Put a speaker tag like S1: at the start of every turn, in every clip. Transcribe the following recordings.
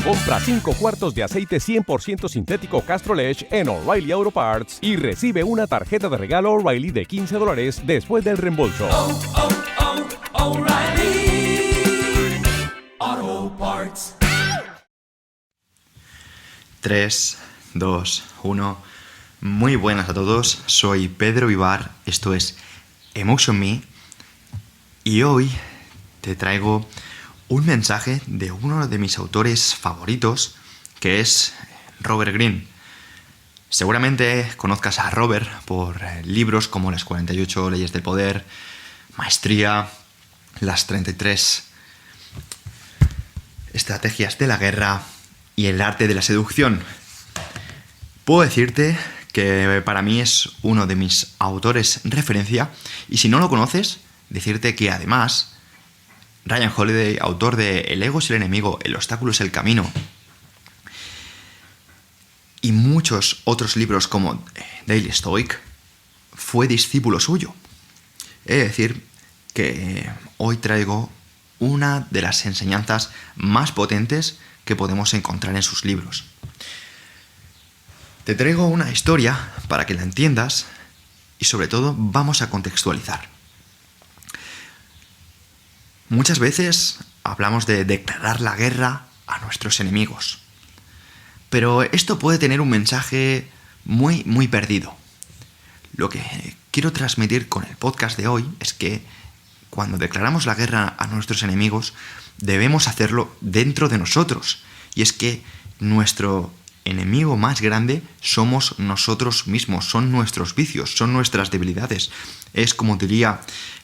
S1: Compra 5 cuartos de aceite 100% sintético Castrol Edge en O'Reilly Auto Parts y recibe una tarjeta de regalo O'Reilly de $15 después del reembolso.
S2: O'Reilly Auto Parts.
S3: 3, 2, 1. Muy buenas a todos, soy Pedro Vivar, esto es Emotion Me y hoy te traigo un mensaje de uno de mis autores favoritos, que es Robert Greene. Seguramente conozcas a Robert por libros como Las 48 leyes del poder, Maestría, Las 33 estrategias de la guerra y El arte de la seducción. Puedo decirte que para mí es uno de mis autores referencia, y si no lo conoces, decirte que además Ryan Holiday, autor de El ego es el enemigo, el obstáculo es el camino, y muchos otros libros como Daily Stoic, fue discípulo suyo. Es decir, que hoy traigo una de las enseñanzas más potentes que podemos encontrar en sus libros. Te traigo una historia para que la entiendas y sobre todo vamos a contextualizar. Muchas veces hablamos de declarar la guerra a nuestros enemigos, pero esto puede tener un mensaje muy perdido. Lo que quiero transmitir con el podcast de hoy es que cuando declaramos la guerra a nuestros enemigos debemos hacerlo dentro de nosotros, y es que nuestro enemigo más grande somos nosotros mismos, son nuestros vicios, son nuestras debilidades. Es, como diría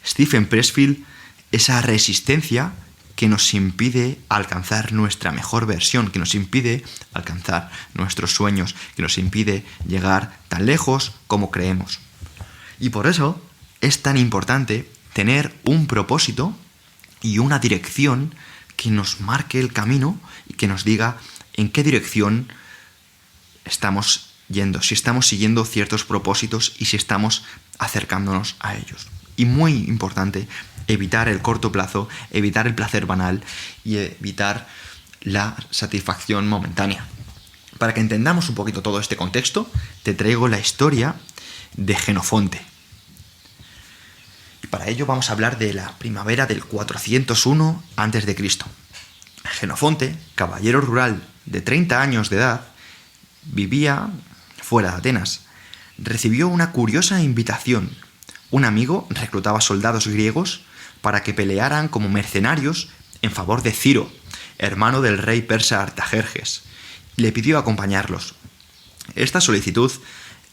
S3: Stephen Pressfield, esa resistencia que nos impide alcanzar nuestra mejor versión, que nos impide alcanzar nuestros sueños, que nos impide llegar tan lejos como creemos. Y por eso es tan importante tener un propósito y una dirección que nos marque el camino y que nos diga en qué dirección estamos yendo, si estamos siguiendo ciertos propósitos y si estamos acercándonos a ellos. Y muy importante, evitar el corto plazo, evitar el placer banal y evitar la satisfacción momentánea. Para que entendamos un poquito todo este contexto, te traigo la historia de Jenofonte. Y para ello vamos a hablar de la primavera del 401 a.C. Jenofonte, caballero rural de 30 años de edad, vivía fuera de Atenas. Recibió una curiosa invitación. Un amigo reclutaba soldados griegos para que pelearan como mercenarios en favor de Ciro, hermano del rey persa Artajerjes, y le pidió acompañarlos. Esta solicitud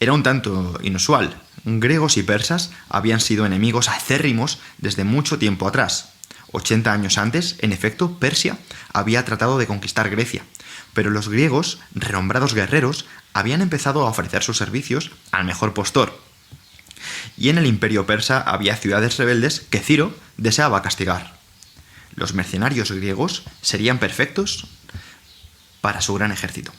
S3: era un tanto inusual. Griegos y persas habían sido enemigos acérrimos desde mucho tiempo atrás. 80 años antes, en efecto, Persia había tratado de conquistar Grecia, pero los griegos, renombrados guerreros, habían empezado a ofrecer sus servicios al mejor postor. Y en el imperio persa había ciudades rebeldes que Ciro deseaba castigar. Los mercenarios griegos serían perfectos para su gran ejército.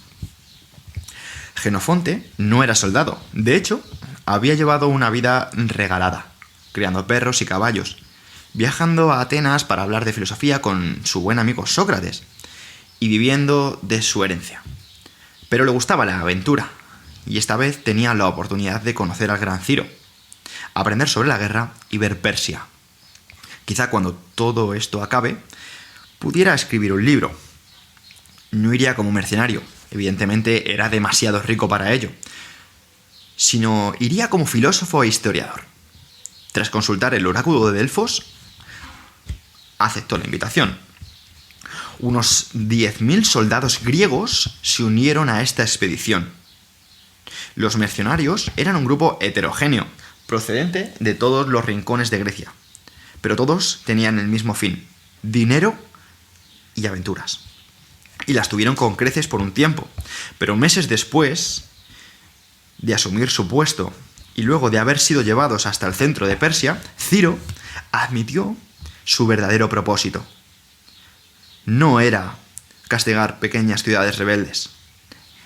S3: Jenofonte no era soldado. De hecho, había llevado una vida regalada, criando perros y caballos, viajando a Atenas para hablar de filosofía con su buen amigo Sócrates y viviendo de su herencia. Pero le gustaba la aventura, y esta vez tenía la oportunidad de conocer al gran Ciro, aprender sobre la guerra y ver Persia. Quizá cuando todo esto acabe, pudiera escribir un libro. No iría como mercenario, evidentemente era demasiado rico para ello, sino iría como filósofo e historiador. Tras consultar el oráculo de Delfos, aceptó la invitación. Unos 10.000 soldados griegos se unieron a esta expedición. Los mercenarios eran un grupo heterogéneo, procedente de todos los rincones de Grecia, pero todos tenían el mismo fin: dinero y aventuras. Y las tuvieron con creces por un tiempo, pero meses después de asumir su puesto y luego de haber sido llevados hasta el centro de Persia, Ciro admitió su verdadero propósito. No era castigar pequeñas ciudades rebeldes,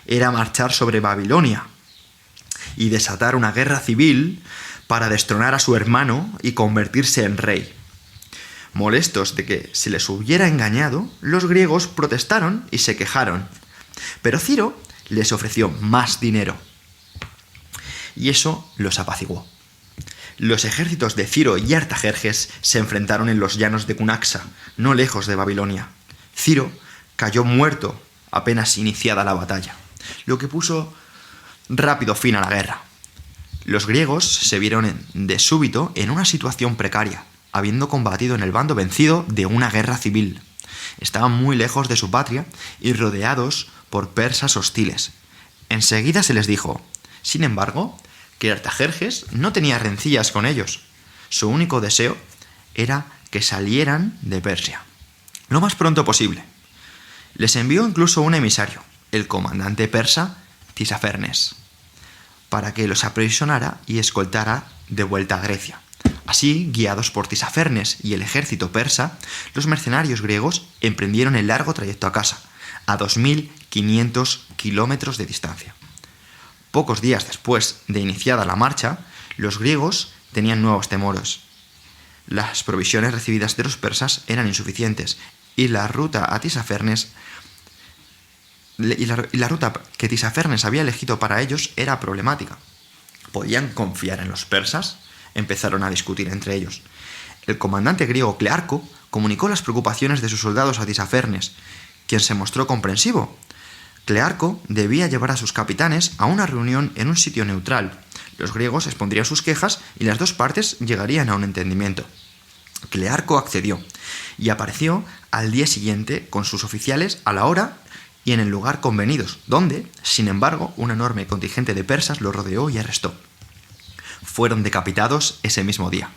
S3: era marchar sobre Babilonia y desatar una guerra civil para destronar a su hermano y convertirse en rey. Molestos de que se les hubiera engañado, los griegos protestaron y se quejaron. Pero Ciro les ofreció más dinero. Y eso los apaciguó. Los ejércitos de Ciro y Artajerjes se enfrentaron en los llanos de Cunaxa, no lejos de Babilonia. Ciro cayó muerto apenas iniciada la batalla, lo que puso rápido fin a la guerra. Los griegos se vieron de súbito en una situación precaria, habiendo combatido en el bando vencido de una guerra civil. Estaban muy lejos de su patria y rodeados por persas hostiles. Enseguida se les dijo, sin embargo, que Artajerjes no tenía rencillas con ellos. Su único deseo era que salieran de Persia lo más pronto posible. Les envió incluso un emisario, el comandante persa Tisafernes, para que los aprisionara y escoltara de vuelta a Grecia. Así, guiados por Tisafernes y el ejército persa, los mercenarios griegos emprendieron el largo trayecto a casa, a 2.500 kilómetros de distancia. Pocos días después de iniciada la marcha, los griegos tenían nuevos temores. Las provisiones recibidas de los persas eran insuficientes y la ruta a Tisafernes y la ruta que Tisafernes había elegido para ellos era problemática. ¿Podían confiar en los persas? Empezaron a discutir entre ellos. El comandante griego Clearco comunicó las preocupaciones de sus soldados a Tisafernes, quien se mostró comprensivo. Clearco debía llevar a sus capitanes a una reunión en un sitio neutral. Los griegos expondrían sus quejas y las dos partes llegarían a un entendimiento. Clearco accedió y apareció al día siguiente con sus oficiales a la hora y en el lugar convenidos, donde, sin embargo, un enorme contingente de persas lo rodeó y arrestó. Fueron decapitados ese mismo día.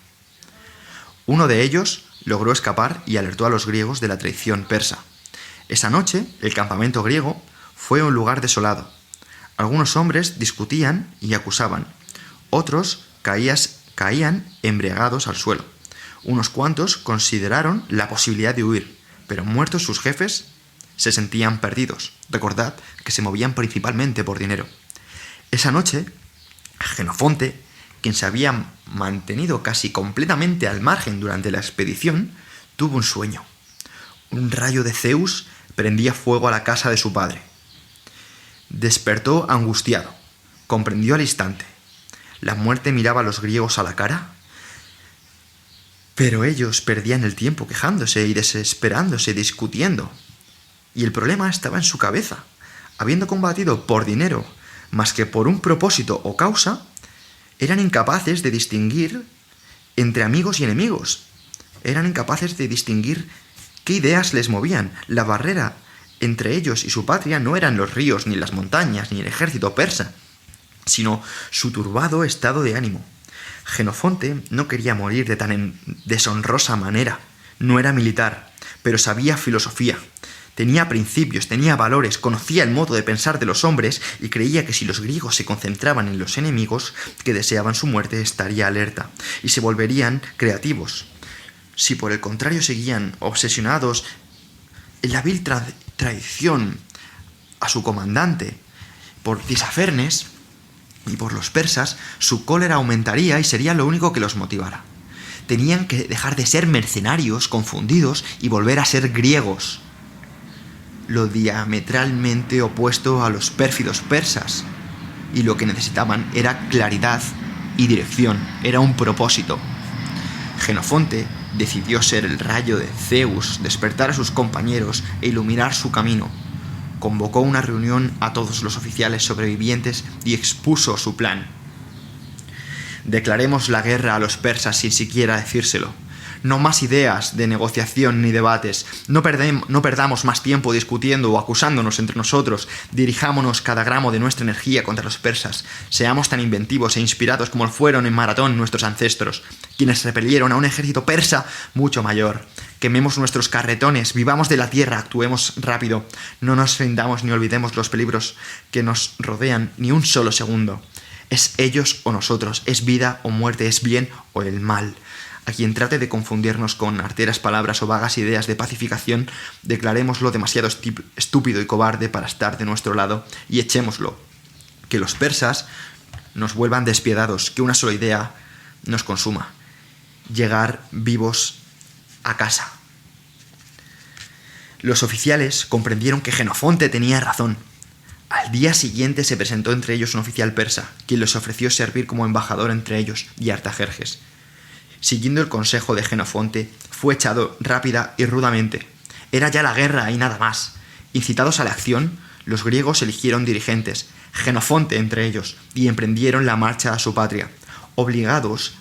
S3: Uno de ellos logró escapar y alertó a los griegos de la traición persa. Esa noche, el campamento griego fue un lugar desolado. Algunos hombres discutían y acusaban. Otros caían embriagados al suelo. Unos cuantos consideraron la posibilidad de huir, pero muertos sus jefes, se sentían perdidos. Recordad que se movían principalmente por dinero. Esa noche, Genofonte, quien se había mantenido casi completamente al margen durante la expedición, tuvo un sueño. Un rayo de Zeus prendía fuego a la casa de su padre. Despertó angustiado. Comprendió al instante. La muerte miraba a los griegos a la cara, pero ellos perdían el tiempo quejándose y desesperándose, discutiendo. Y el problema estaba en su cabeza. Habiendo combatido por dinero, más que por un propósito o causa, eran incapaces de distinguir entre amigos y enemigos. Eran incapaces de distinguir qué ideas les movían. La barrera entre ellos y su patria no eran los ríos, ni las montañas, ni el ejército persa, sino su turbado estado de ánimo. Genofonte no quería morir de tan deshonrosa manera. No era militar, pero sabía filosofía. Tenía principios, tenía valores, conocía el modo de pensar de los hombres y creía que si los griegos se concentraban en los enemigos que deseaban su muerte, estaría alerta y se volverían creativos. Si por el contrario seguían obsesionados en la vil traición a su comandante por Tisafernes y por los persas, su cólera aumentaría y sería lo único que los motivara. Tenían que dejar de ser mercenarios confundidos y volver a ser griegos, lo diametralmente opuesto a los pérfidos persas, y lo que necesitaban era claridad y dirección, era un propósito. Genofonte decidió ser el rayo de Zeus, despertar a sus compañeros e iluminar su camino. Convocó una reunión a todos los oficiales sobrevivientes y expuso su plan. Declaremos la guerra a los persas sin siquiera decírselo. No más ideas de negociación ni debates. No perdamos más tiempo discutiendo o acusándonos entre nosotros. Dirijámonos cada gramo de nuestra energía contra los persas. Seamos tan inventivos e inspirados como fueron en Maratón nuestros ancestros, quienes repelieron a un ejército persa mucho mayor. Quememos nuestros carretones, vivamos de la tierra, actuemos rápido. No nos rindamos ni olvidemos los peligros que nos rodean ni un solo segundo. Es ellos o nosotros, es vida o muerte, es bien o el mal. A quien trate de confundirnos con arteras palabras o vagas ideas de pacificación, declarémoslo demasiado estúpido y cobarde para estar de nuestro lado y echémoslo. Que los persas nos vuelvan despiadados, que una sola idea nos consuma. Llegar vivos a casa. Los oficiales comprendieron que Jenofonte tenía razón. Al día siguiente se presentó entre ellos un oficial persa, quien les ofreció servir como embajador entre ellos y Artajerjes. Siguiendo el consejo de Jenofonte, fue echado rápida y rudamente. Era ya la guerra y nada más. Incitados a la acción, los griegos eligieron dirigentes, Jenofonte entre ellos, y emprendieron la marcha a su patria. Obligados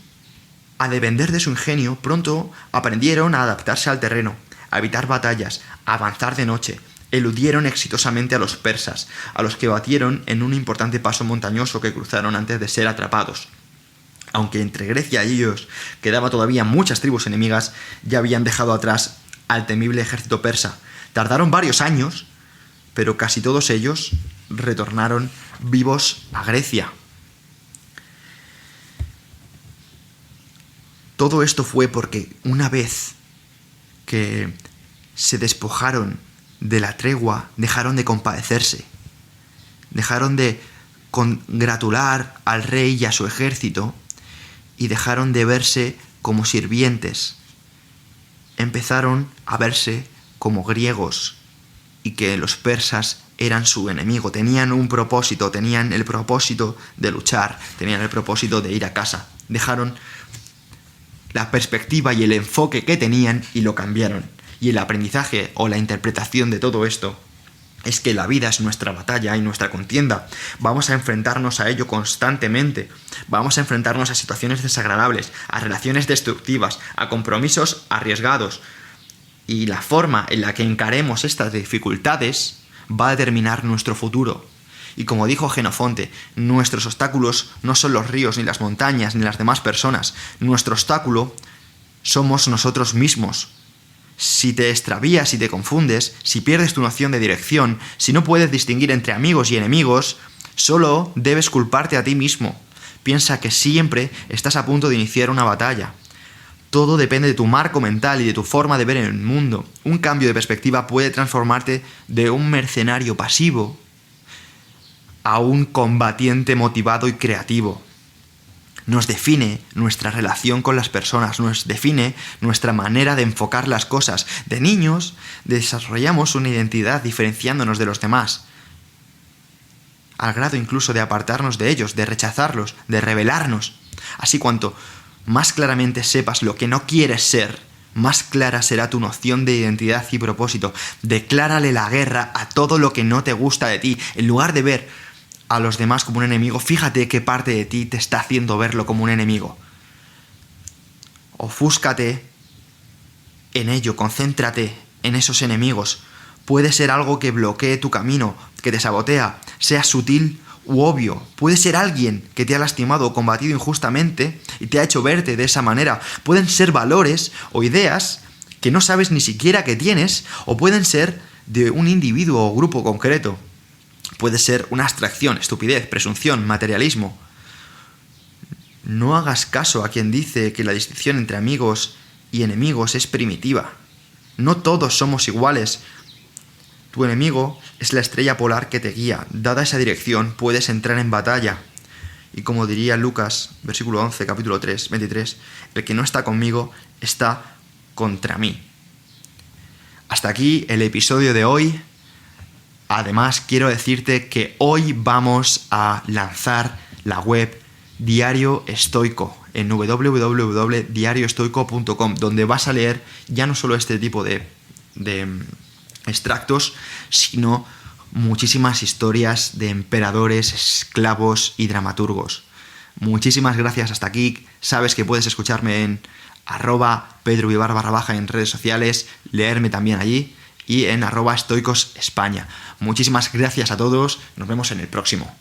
S3: a depender de su ingenio, pronto aprendieron a adaptarse al terreno, a evitar batallas, a avanzar de noche. Eludieron exitosamente a los persas, a los que batieron en un importante paso montañoso que cruzaron antes de ser atrapados. Aunque entre Grecia y ellos quedaba todavía muchas tribus enemigas, ya habían dejado atrás al temible ejército persa. Tardaron varios años, pero casi todos ellos retornaron vivos a Grecia. Todo esto fue porque una vez que se despojaron de la tregua, dejaron de compadecerse, dejaron de congratular al rey y a su ejército y dejaron de verse como sirvientes. Empezaron a verse como griegos y que los persas eran su enemigo. Tenían un propósito, tenían el propósito de luchar, tenían el propósito de ir a casa. Dejaron la perspectiva y el enfoque que tenían y lo cambiaron. Y el aprendizaje o la interpretación de todo esto es que la vida es nuestra batalla y nuestra contienda. Vamos a enfrentarnos a ello constantemente. Vamos a enfrentarnos a situaciones desagradables, a relaciones destructivas, a compromisos arriesgados. Y la forma en la que encaremos estas dificultades va a determinar nuestro futuro. Y como dijo Jenofonte, nuestros obstáculos no son los ríos, ni las montañas, ni las demás personas. Nuestro obstáculo somos nosotros mismos. Si te extravías, si te confundes, si pierdes tu noción de dirección, si no puedes distinguir entre amigos y enemigos, solo debes culparte a ti mismo. Piensa que siempre estás a punto de iniciar una batalla. Todo depende de tu marco mental y de tu forma de ver el mundo. Un cambio de perspectiva puede transformarte de un mercenario pasivo a un combatiente motivado y creativo. Nos define nuestra relación con las personas, nos define nuestra manera de enfocar las cosas. De niños desarrollamos una identidad diferenciándonos de los demás, al grado incluso de apartarnos de ellos, de rechazarlos, de rebelarnos. Así cuanto más claramente sepas lo que no quieres ser, más clara será tu noción de identidad y propósito. Declárale la guerra a todo lo que no te gusta de ti. En lugar de ver a los demás como un enemigo, fíjate qué parte de ti te está haciendo verlo como un enemigo. Ofúscate en ello, concéntrate en esos enemigos. Puede ser algo que bloquee tu camino, que te sabotea, sea sutil u obvio. Puede ser alguien que te ha lastimado o combatido injustamente y te ha hecho verte de esa manera. Pueden ser valores o ideas que no sabes ni siquiera que tienes, o pueden ser de un individuo o grupo concreto. Puede ser una abstracción, estupidez, presunción, materialismo. No hagas caso a quien dice que la distinción entre amigos y enemigos es primitiva. No todos somos iguales. Tu enemigo es la estrella polar que te guía. Dada esa dirección, puedes entrar en batalla. Y como diría Lucas, versículo 11, capítulo 3, 23, el que no está conmigo está contra mí. Hasta aquí el episodio de hoy. Además, quiero decirte que hoy vamos a lanzar la web Diario Estoico en www.diarioestoico.com, donde vas a leer ya no solo este tipo de extractos, sino muchísimas historias de emperadores, esclavos y dramaturgos. Muchísimas gracias hasta aquí. Sabes que puedes escucharme en @pedrovivar_ en redes sociales, leerme también allí y en @estoicosespaña. Muchísimas gracias a todos, nos vemos en el próximo.